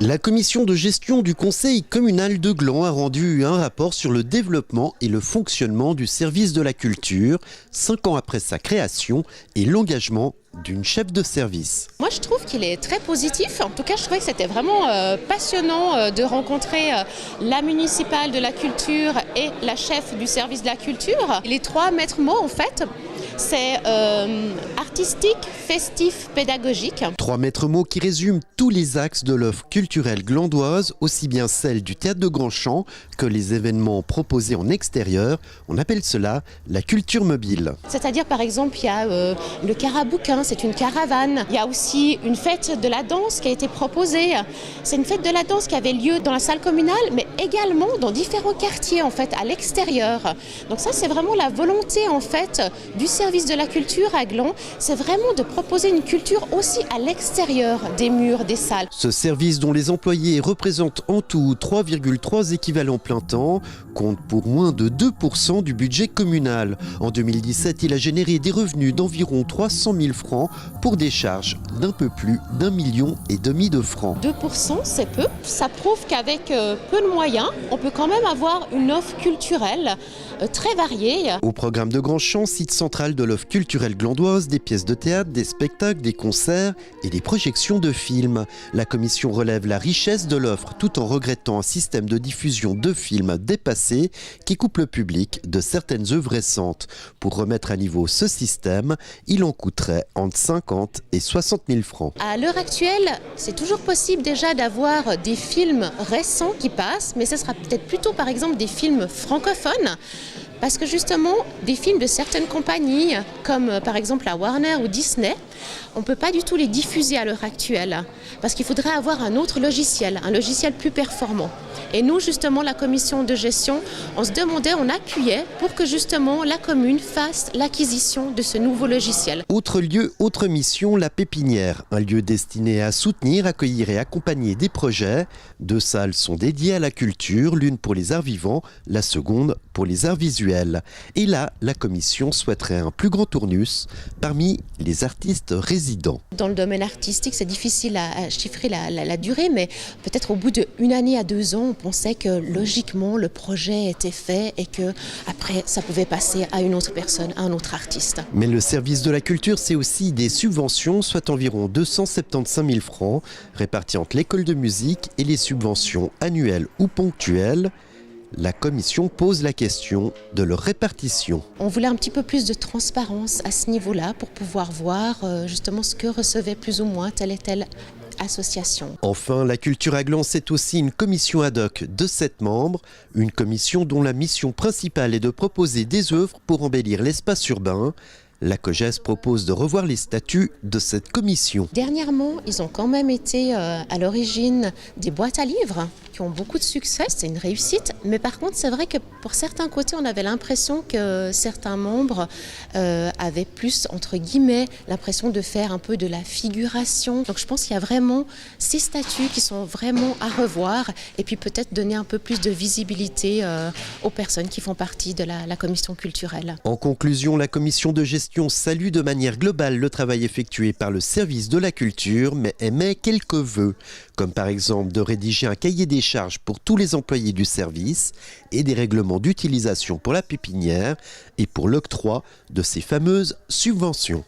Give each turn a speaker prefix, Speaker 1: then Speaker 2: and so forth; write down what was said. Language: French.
Speaker 1: La commission de gestion du conseil communal de Gland a rendu un rapport sur le développement et le fonctionnement du service de la culture, 5 ans après sa création et l'engagement d'une chef de service.
Speaker 2: Moi je trouve qu'il est très positif, en tout cas je trouvais que c'était vraiment passionnant de rencontrer la municipale de la culture et la chef du service de la culture. Les 3 maîtres mots en fait, c'est artistique, festif, pédagogique.
Speaker 1: 3 maîtres mots qui résument tous les axes de l'offre culturelle glandoise, aussi bien celle du théâtre de Grandchamp que les événements proposés en extérieur. On appelle cela la culture mobile.
Speaker 2: C'est-à-dire par exemple il y a le carabouquin, c'est une caravane. Il y a aussi une fête de la danse qui a été proposée. C'est une fête de la danse qui avait lieu dans la salle communale, mais également dans différents quartiers en fait, à l'extérieur. Donc ça c'est vraiment la volonté en fait du service de la culture à Gland, c'est vraiment de proposer une culture aussi à l'extérieur des murs, des salles.
Speaker 1: Ce service dont les employés représentent en tout 3,3 équivalents plein temps compte pour moins de 2% du budget communal. En 2017, il a généré des revenus d'environ 300 000 francs pour des charges d'un peu plus d'1,5 million de francs.
Speaker 2: 2% c'est peu, ça prouve qu'avec peu de moyens, on peut quand même avoir une offre culturelle très variée.
Speaker 1: Au programme de Grandchamp, site central de l'offre culturelle glandoise, des pièces de théâtre, des spectacles, des concerts et des projections de films. La commission relève la richesse de l'offre tout en regrettant un système de diffusion de films dépassé qui coupe le public de certaines œuvres récentes. Pour remettre à niveau ce système, il en coûterait entre 50 et 60 000 francs.
Speaker 2: À l'heure actuelle, c'est toujours possible déjà d'avoir des films récents qui passent, mais ce sera peut-être plutôt par exemple des films francophones. Parce que justement, des films de certaines compagnies, comme par exemple la Warner ou Disney, on ne peut pas du tout les diffuser à l'heure actuelle. Parce qu'il faudrait avoir un autre logiciel, un logiciel plus performant. Et nous, justement, la commission de gestion, on se demandait, on appuyait pour que justement la commune fasse l'acquisition de ce nouveau logiciel.
Speaker 1: Autre lieu, autre mission, la Pépinière. Un lieu destiné à soutenir, accueillir et accompagner des projets. 2 salles sont dédiées à la culture, l'une pour les arts vivants, la seconde pour les arts visuels. Et là, la commission souhaiterait un plus grand tournus parmi les artistes résidents.
Speaker 2: Dans le domaine artistique, c'est difficile à chiffrer la durée, mais peut-être au bout d'1 année à 2 ans, on pensait que logiquement le projet était fait et que après ça pouvait passer à une autre personne, à un autre artiste.
Speaker 1: Mais le service de la culture, c'est aussi des subventions, soit environ 275 000 francs, répartis entre l'école de musique et les subventions annuelles ou ponctuelles. La commission pose la question de leur répartition.
Speaker 2: On voulait un petit peu plus de transparence à ce niveau-là pour pouvoir voir justement ce que recevait plus ou moins telle et telle association.
Speaker 1: Enfin, la culture à Gland, c'est aussi une commission ad hoc de 7 membres, une commission dont la mission principale est de proposer des œuvres pour embellir l'espace urbain. La COGES propose de revoir les statuts de cette commission.
Speaker 2: Dernièrement, ils ont quand même été à l'origine des boîtes à livres qui ont beaucoup de succès, c'est une réussite. Mais par contre, c'est vrai que pour certains côtés, on avait l'impression que certains membres avaient plus, entre guillemets, l'impression de faire un peu de la figuration. Donc je pense qu'il y a vraiment ces statuts qui sont vraiment à revoir et puis peut-être donner un peu plus de visibilité aux personnes qui font partie de la commission culturelle.
Speaker 1: En conclusion, la commission de gestion salue de manière globale le travail effectué par le service de la culture, mais émet quelques vœux, comme par exemple de rédiger un cahier des charges pour tous les employés du service et des règlements d'utilisation pour la pépinière et pour l'octroi de ces fameuses subventions.